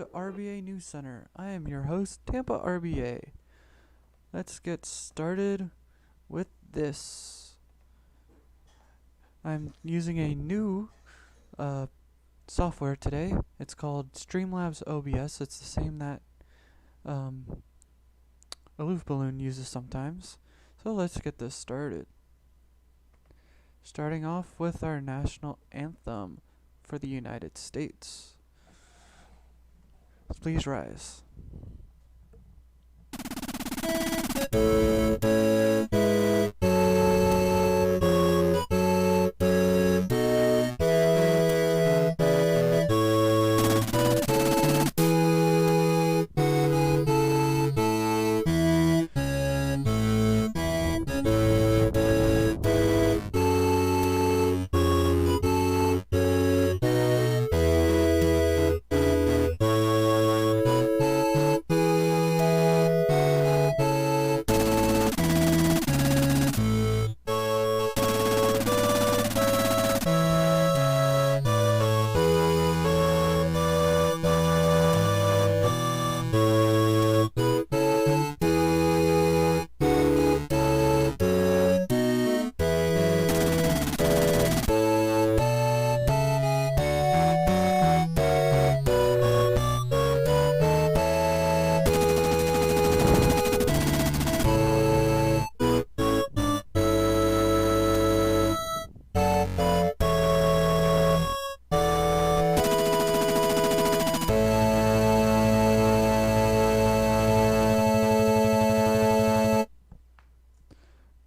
to RBA News Center. I am your host, Tampa RBA. Let's get started with this. I'm using a new software today. It's called Streamlabs OBS. It's the same that Aloof Balloon uses sometimes. So let's get this started. Starting off with our national anthem for the United States. Please rise.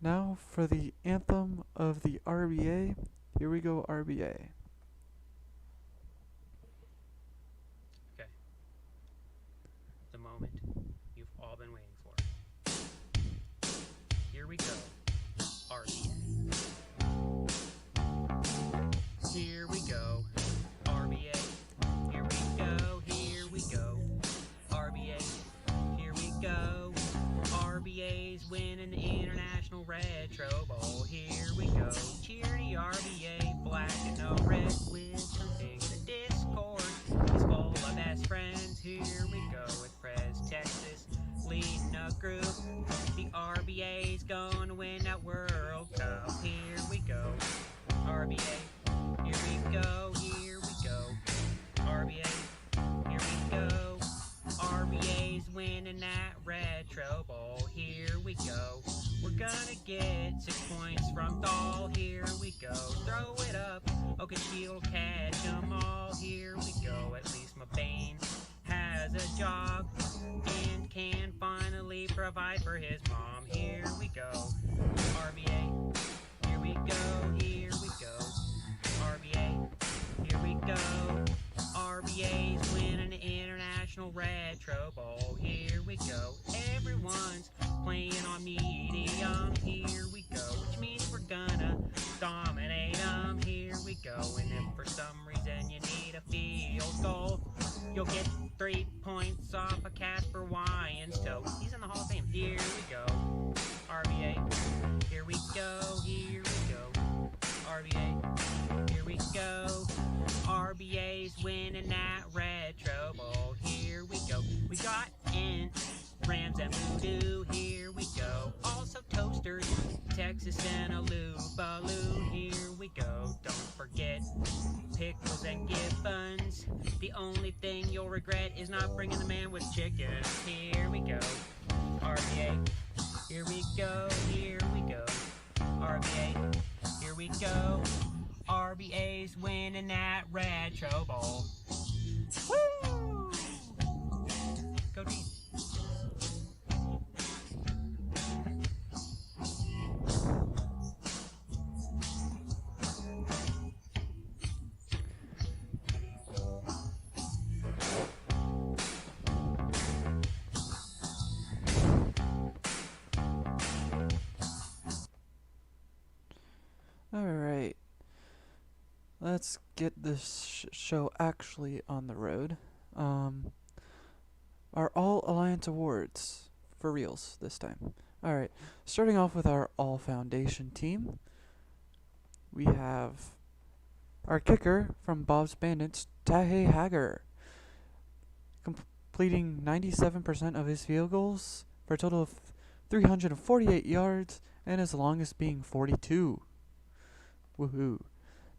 Now for the anthem of the RBA. Here we go, RBA. Okay. The moment you've all been waiting for. Here we go, RBA. Here we go, RBA. Here we go, here we go, RBA. Here we go, RBA's winning the International Retro Bowl. Here we go, cheer the RBA, black and no red with something. The Discord is full of best friends. Here we go with Prez Texas leading a group. The RBA's going to win that World Cup. Here we go, RBA. Here we go, here we go, RBA. Here we go, RBA's winning that Retro Bowl. Here we go. We're gonna get 6 points from Dahl. Here we go. Throw it up. Okay, she'll catch them all. Here we go. At least my Bane has a job and can finally provide for his mom. Here we go. RBA. Here we go. Here we go. RBA. Here we go. RBA's winning the International Retro Bowl. Here we go. Everyone's playing on medium. Here we go. Which means we're gonna dominate them. Here we go. And if for some reason you need a field goal, you'll get 3 points off of Casper Wyans' toe. He's in the Hall of Fame. Here we go. RBA. Here we go. Here we go. RBA. Here we go. RBA's winning that Retro Bowl. Here we go. We got in Rams and Voodoo. Here we go. Also toasters, Texas and Aloof Balloon. Here we go. Don't forget pickles and Gibbons. The only thing you'll regret is not bringing the man with chicken. Here we go. RBA. Here we go. Here we go. RBA. Here we go. RBA's winning that Retro Bowl. Woo! Go team. Alright. Let's get this show actually on the road. Our All Alliance Awards. For reals this time. Alright, starting off with our All Foundation team. We have our kicker from Bob's Bandits, Tahe Hager. completing 97% of his field goals for a total of 348 yards, and his longest being 42. Woohoo.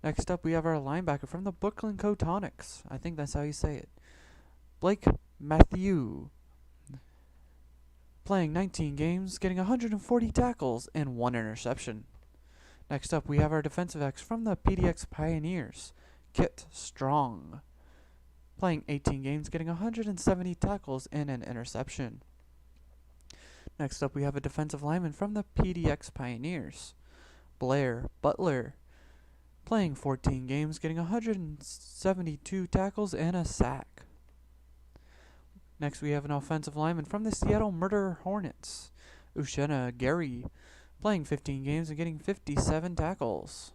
Next up, we have our linebacker from the Brooklyn Cotonics. I think that's how you say it. Blake Matthew. Playing 19 games, getting 140 tackles and 1 interception. Next up, we have our defensive backs from the PDX Pioneers. Kit Strong. Playing 18 games, getting 170 tackles and an interception. Next up, we have a defensive lineman from the PDX Pioneers. Blair Butler. Playing 14 games, getting 172 tackles and a sack. Next, we have an offensive lineman from the Seattle Murder Hornets. Ushena Gary. Playing 15 games and getting 57 tackles.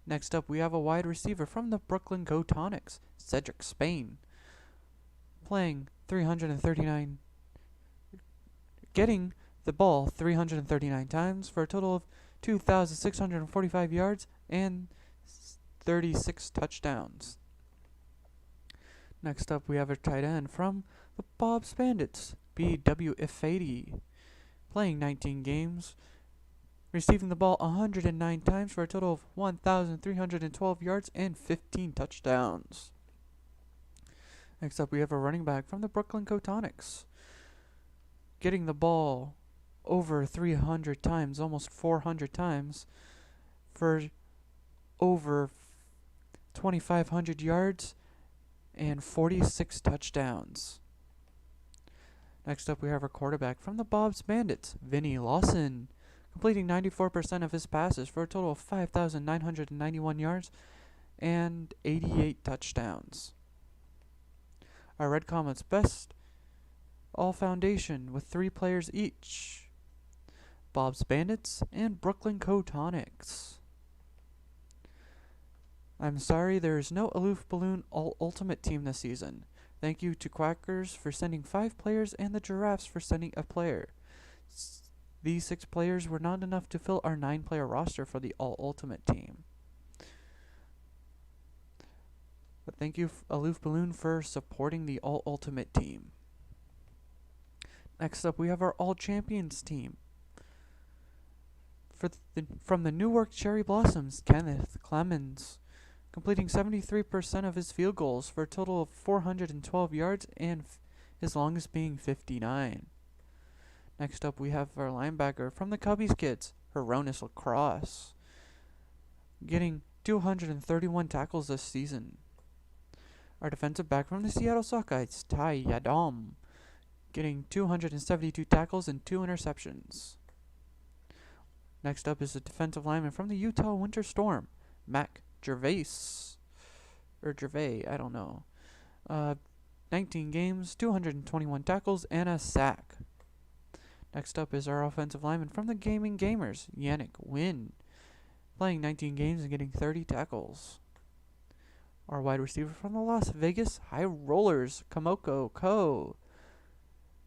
Next up, we have a wide receiver from the Brooklyn Cotonics. Cedric Spain. Playing 339, getting the ball 339 times for a total of 2,645 yards and 36 touchdowns. Next up, we have a tight end from the Bob's Bandits, B.W. Ifedi, playing 19 games, receiving the ball 109 times for a total of 1,312 yards and 15 touchdowns. Next up, we have a running back from the Brooklyn Cotonics, getting the ball over 300 times, almost 400 times, for over 2,500 yards and 46 touchdowns. Next up, we have our quarterback from the Bob's Bandits, Vinny Lawson, completing 94% of his passes for a total of 5,991 yards and 88 touchdowns. Our Red Comets best all foundation with 3 players each. Bob's Bandits and Brooklyn Cotonics. I'm sorry there is no Aloof Balloon All-Ultimate team this season. Thank you to Quackers for sending 5 players and the Giraffes for sending a player. These 6 players were not enough to fill our 9-player roster for the All-Ultimate team. But thank you, Aloof Balloon, for supporting the All-Ultimate team. Next up, we have our All-Champions team. From the Newark Cherry Blossoms, Kenneth Clemens, completing 73% of his field goals for a total of 412 yards and his longest being 59. Next up, we have our linebacker from the Cubbies Kids, Hronis Lacrosse, getting 231 tackles this season. Our defensive back from the Seattle Sockeyes, Ty Yadom, getting 272 tackles and 2 interceptions. Next up is a defensive lineman from the Utah Winter Storm, Mac Gervais, I don't know. 19 games, 221 tackles, and a sack. Next up is our offensive lineman from the Gaming Gamers, Yannick Wynn, playing 19 games and getting 30 tackles. Our wide receiver from the Las Vegas High Rollers, Kamoko Ko,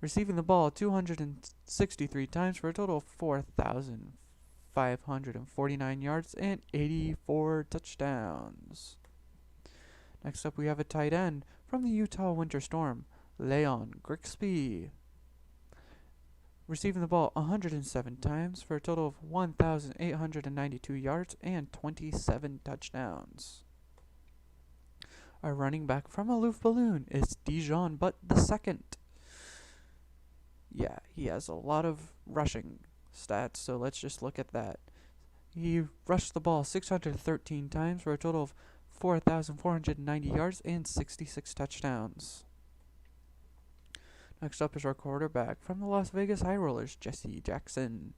receiving the ball 263 times for a total of 4,549 yards and 84 touchdowns. Next up, we have a tight end from the Utah Winter Storm, Leon Grigsby, receiving the ball 107 times for a total of 1,892 yards and 27 touchdowns. Our running back from Aloof Balloon is Dijon Butt II. Yeah, he has a lot of rushing stats, so let's just look at that. He rushed the ball 613 times for a total of 4,490 yards and 66 touchdowns. Next up is our quarterback from the Las Vegas High Rollers, Jesse Jackson,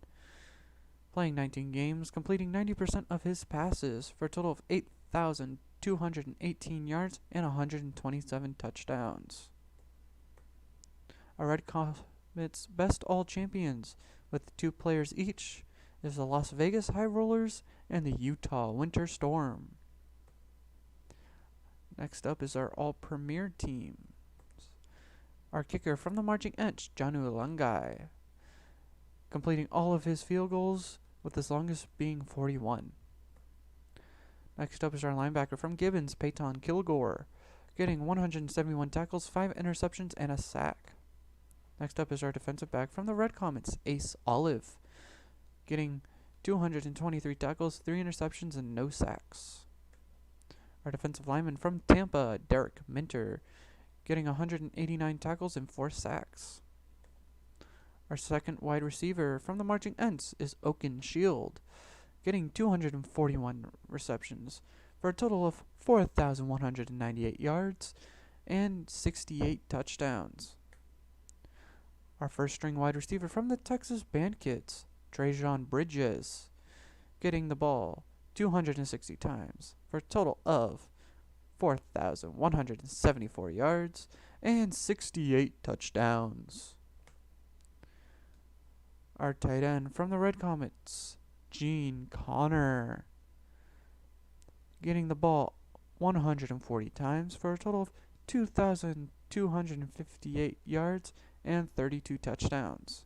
playing 19 games, completing 90% of his passes for a total of 8,218 yards and 127 touchdowns. Our Red Comets best all champions with 2 players each is the Las Vegas High Rollers and the Utah Winter Storm. Next up is our all premier team. Our kicker from the Marching Ants, Janu Langai, completing all of his field goals with his longest being 41. Next up is our linebacker from Gibbons, Peyton Kilgore, getting 171 tackles, 5 interceptions, and a sack. Next up is our defensive back from the Red Comets, Ace Olive, getting 223 tackles, 3 interceptions, and no sacks. Our defensive lineman from Tampa, Derek Minter, getting 189 tackles and 4 sacks. Our second wide receiver from the Marching Ents is Oaken Shield, getting 241 receptions for a total of 4,198 yards and 68 touchdowns. Our first string wide receiver from the Texas Band Kids, Trajan Bridges, getting the ball 260 times for a total of 4,174 yards and 68 touchdowns. Our tight end from the Red Comets, Gene Connor, getting the ball 140 times for a total of 2,258 yards and 32 touchdowns.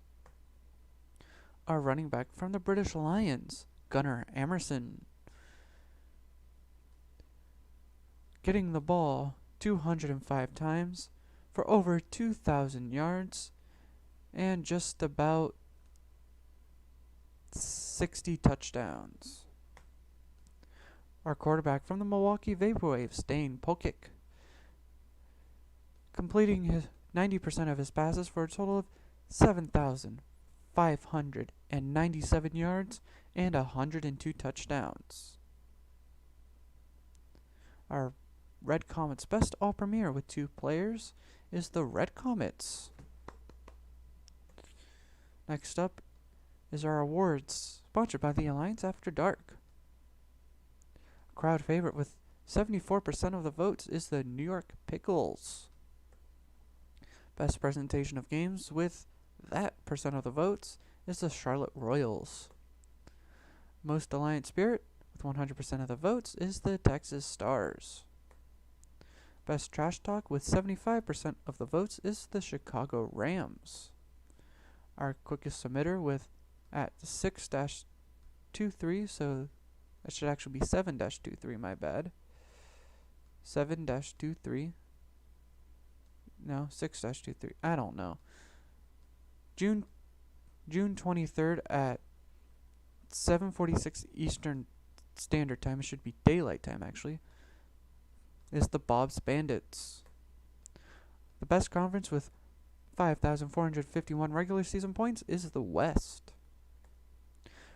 Our running back from the British Lions, Gunnar Emerson, getting the ball 205 times for over 2,000 yards and just about 60 touchdowns. Our quarterback from the Milwaukee Vaporwaves, Dane Polkick, completing his 90% of his passes for a total of 7,597 yards and 102 touchdowns. Our Red Comets Best All-Premier with 2 players is the Red Comets. Next up is our awards, sponsored by the Alliance After Dark. A crowd favorite with 74% of the votes is the New York Pickles. Best presentation of games with that percent of the votes is the Charlotte Royals. Most Alliance Spirit with 100% of the votes is the Texas Stars. Best Trash Talk with 75% of the votes is the Chicago Rams. Our quickest submitter with at 6-23, so that should actually be 7-23, my bad. 7-23. No, 6-23. I don't know. June 23rd at 7:46 Eastern Standard Time. It should be daylight time, actually. Is the Bob's Bandits. The best conference with 5,451 regular season points is the West.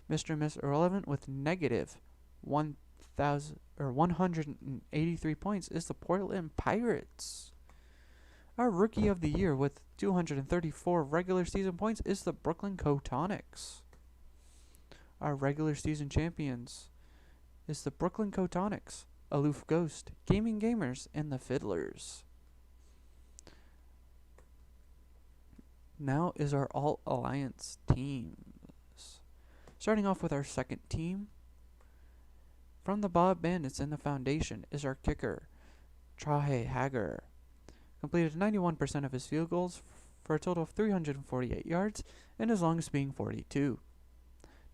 Mr. and Miss Irrelevant with negative 183 points is the Portland Pirates. Our Rookie of the Year with 234 regular season points is the Brooklyn Cotonics. Our regular season champions is the Brooklyn Cotonics, Aloof Ghost, Gaming Gamers, and the Fiddlers. Now is our All-Alliance teams. Starting off with our second team, from the Bob Bandits and the Foundation is our kicker, Trahe Hager. Completed 91% of his field goals for a total of 348 yards and his longest being 42.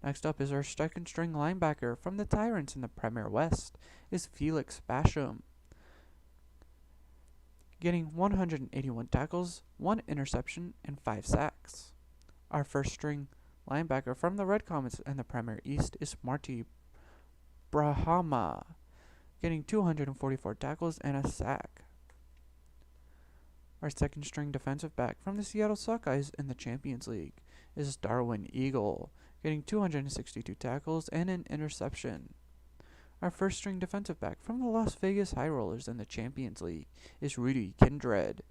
Next up is our second string linebacker from the Tyrants in the Premier West is Felix Basham, getting 181 tackles, 1 interception, and 5 sacks. Our first string linebacker from the Red Comets in the Premier East is Marty Brahama, getting 244 tackles and a sack. Our second string defensive back from the Seattle Sockeyes in the Champions League is Darwin Eagle, getting 262 tackles and an interception. Our first string defensive back from the Las Vegas High Rollers in the Champions League is Rudy Kindred,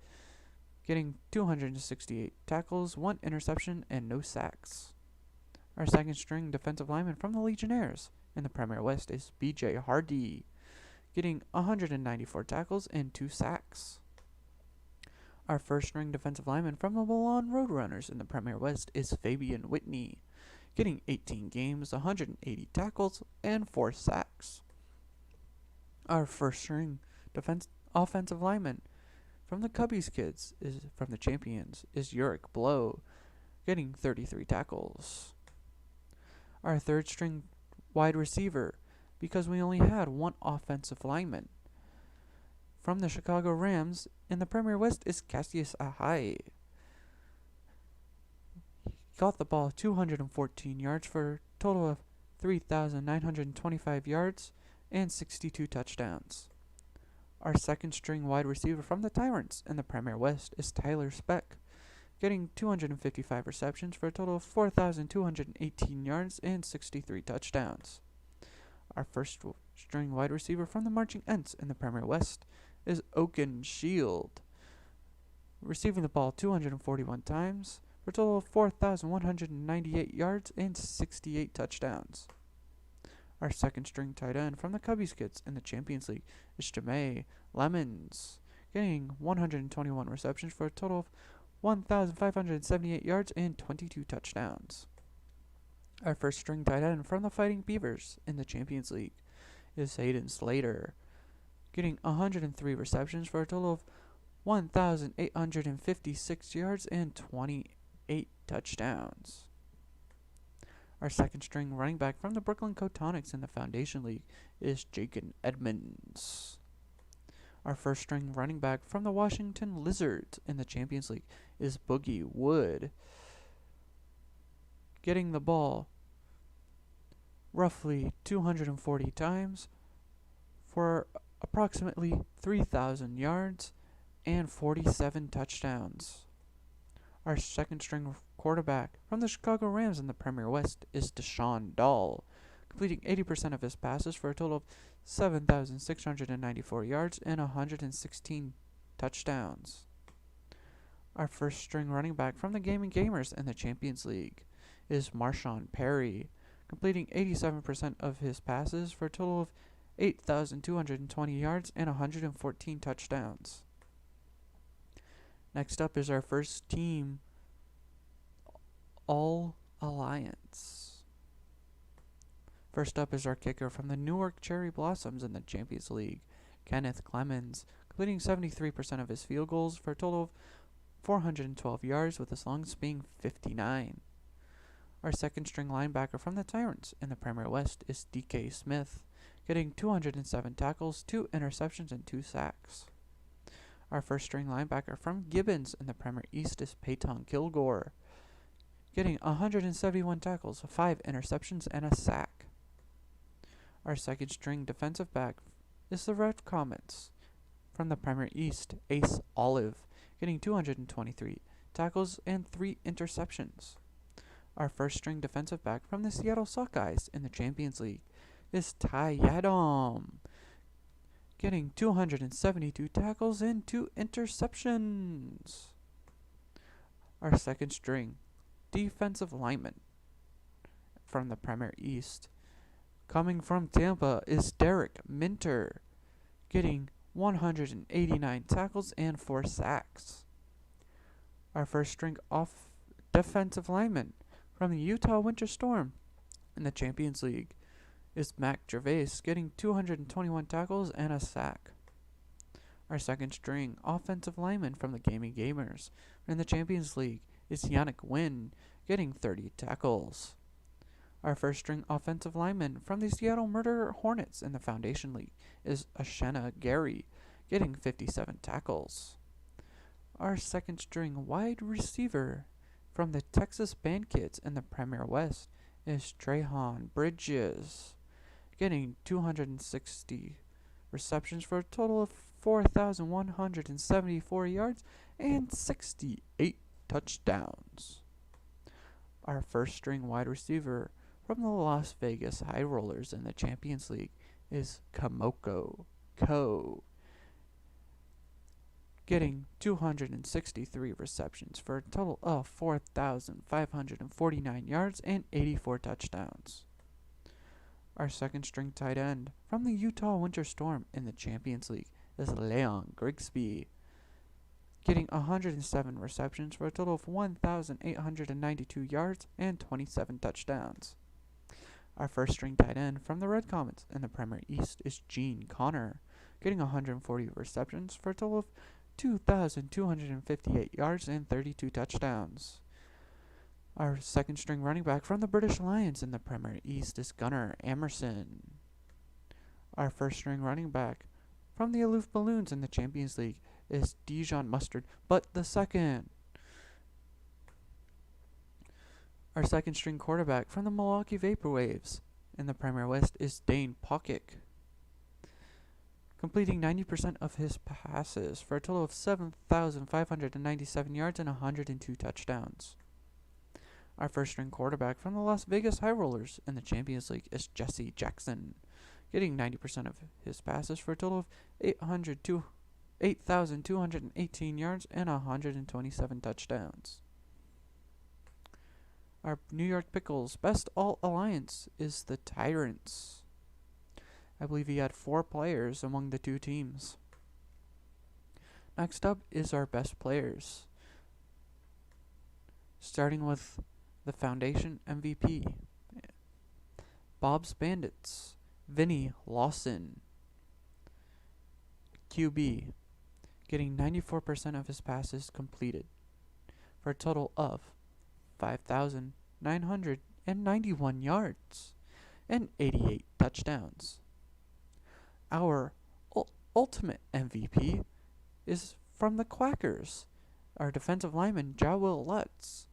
getting 268 tackles, 1 interception, and no sacks. Our second string defensive lineman from the Legionnaires in the Premier West is BJ Hardy, getting 194 tackles and 2 sacks. Our first string defensive lineman from the Milan Roadrunners in the Premier West is Fabian Whitney, getting 18 games, 180 tackles, and 4 sacks. Our first string offensive lineman from the Cubbies Kids from the Champions is Uric Blow, getting 33 tackles. Our third string wide receiver, because we only had 1 offensive lineman from the Chicago Rams in the Premier West is Cassius Ahai. He caught the ball 214 yards for a total of 3,925 yards and 62 touchdowns. Our second string wide receiver from the Tyrants in the Premier West is Tyler Speck, getting 255 receptions for a total of 4,218 yards and 63 touchdowns. Our first string wide receiver from the Marching Ents in the Premier West is Oaken Shield, receiving the ball 241 times for a total of 4,198 yards and 68 touchdowns. Our second string tight end from the Cubbies Kids in the Champions League is Jamae Lemons, getting 121 receptions for a total of 1,578 yards and 22 touchdowns. Our first string tight end from the Fighting Beavers in the Champions League is Hayden Slater, getting 103 receptions for a total of 1,856 yards and 28 touchdowns. Our second string running back from the Brooklyn Cotonics in the Foundation League is Jacob Edmonds. Our first string running back from the Washington Lizards in the Champions League is Boogie Wood, getting the ball roughly 240 times for approximately 3,000 yards and 47 touchdowns. Our second string quarterback from the Chicago Rams in the Premier West is Deshaun Dahl, completing 80% of his passes for a total of 7,694 yards and 116 touchdowns. Our first string running back from the Gaming Gamers in the Champions League is Marshawn Perry, completing 87% of his passes for a total of 8,220 yards and 114 touchdowns. Next up is our first team All Alliance. First up is our kicker from the Newark Cherry Blossoms in the Champions League, Kenneth Clemens, completing 73% of his field goals for a total of 412 yards, with his longest being 59. Our second string linebacker from the Tyrants in the Premier West is DK Smith, getting 207 tackles, 2 interceptions, and 2 sacks. Our first string linebacker from Gibbons in the Premier East is Peyton Kilgore, getting 171 tackles, 5 interceptions, and a sack. Our second string defensive back is the Red Comets from the Premier East, Ace Olive, getting 223 tackles and 3 interceptions. Our first string defensive back from the Seattle Sockeyes in the Champions League is Ty Yadom, getting 272 tackles and 2 interceptions. Our second string defensive lineman from the Premier East, coming from Tampa, is Derek Minter, getting 189 tackles and 4 sacks. Our first string off defensive lineman from the Utah Winter Storm in the Champions League is Mac Gervais, getting 221 tackles and a sack. Our second string offensive lineman from the Gaming Gamers in the Champions League is Yannick Wynn, getting 30 tackles. Our first string offensive lineman from the Seattle Murder Hornets in the Foundation League is Ashena Gary, getting 57 tackles. Our second string wide receiver from the Texas Band Kids in the Premier West is Trehan Bridges, getting 260 receptions for a total of 4,174 yards and 68 touchdowns. Our first string wide receiver from the Las Vegas High Rollers in the Champions League is Kamoko Ko, getting 263 receptions for a total of 4,549 yards and 84 touchdowns. Our second string tight end from the Utah Winter Storm in the Champions League is Leon Grigsby, getting 107 receptions for a total of 1,892 yards and 27 touchdowns. Our first string tight end from the Red Comets in the Premier East is Gene Connor, getting 140 receptions for a total of 2,258 yards and 32 touchdowns. Our second string running back from the British Lions in the Premier East is Gunnar Emerson. Our first string running back from the Aloof Balloons in the Champions League is Dijon Mustard, but the second. Our second string quarterback from the Milwaukee Vaporwaves in the Premier West is Dane Pokic, completing 90% of his passes for a total of 7,597 yards and 102 touchdowns. Our first string quarterback from the Las Vegas High Rollers in the Champions League is Jesse Jackson, getting 90% of his passes for a total of 8,218 yards and 127 touchdowns. Our New York Pickles best all-alliance is the Tyrants. I believe he had 4 players among the 2 teams. Next up is our best players, starting with the Foundation MVP. Bob's Bandits, Vinny Lawson, QB, getting 94% of his passes completed for a total of 5,991 yards and 88 touchdowns. Our ultimate MVP is from the Quackers, our defensive lineman Jawil Lutz,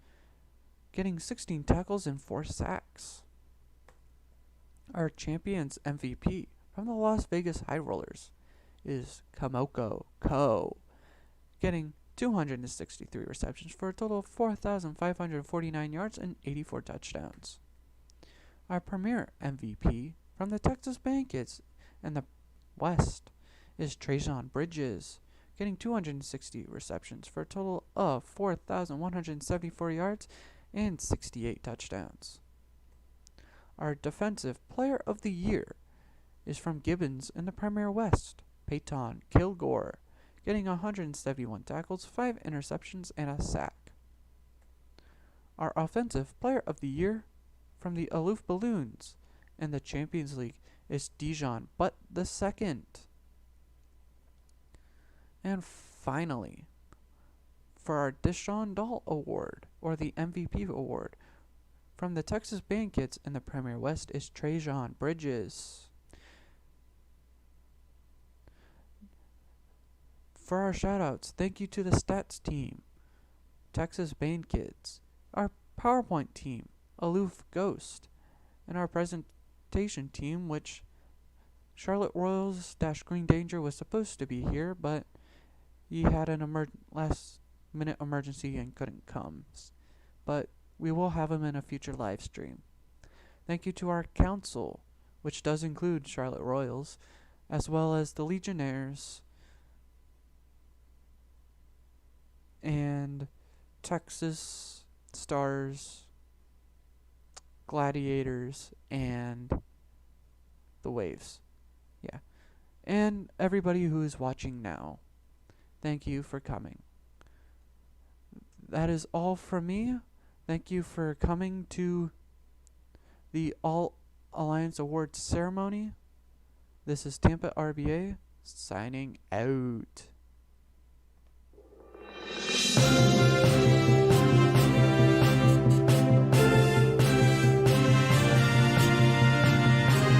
getting 16 tackles and 4 sacks. Our Champions MVP from the Las Vegas High Rollers is Kamoko Ko, getting 263 receptions for a total of 4,549 yards and 84 touchdowns. Our premier MVP from the Texas Bandits and the West is Trajan Bridges, getting 260 receptions for a total of 4,174 yards and 68 touchdowns. Our Defensive Player of the Year is from Gibbons in the Premier West, Peyton Kilgore, getting 171 tackles, 5 interceptions, and a sack. Our Offensive Player of the Year from the Aloof Balloons in the Champions League is Dijon, but the second. And finally, for our Deshaun Dahl Award, or the MVP Award, from the Texas Bandits in the Premier West is Trajan Bridges. For our shoutouts, thank you to the Stats team, Texas Bandits, our PowerPoint team, Aloof Ghost, and our presentation team, which Charlotte Royals - Green Danger was supposed to be here, but he had an last-minute emergency and couldn't come. But we will have him in a future live stream. Thank you to our council, which does include Charlotte Royals, as well as the Legionnaires and Texas Stars, Gladiators, and the Waves. Yeah. And everybody who is watching now, thank you for coming. That is all from me. Thank you for coming to the All Alliance Awards ceremony. This is Tampa RBA signing out.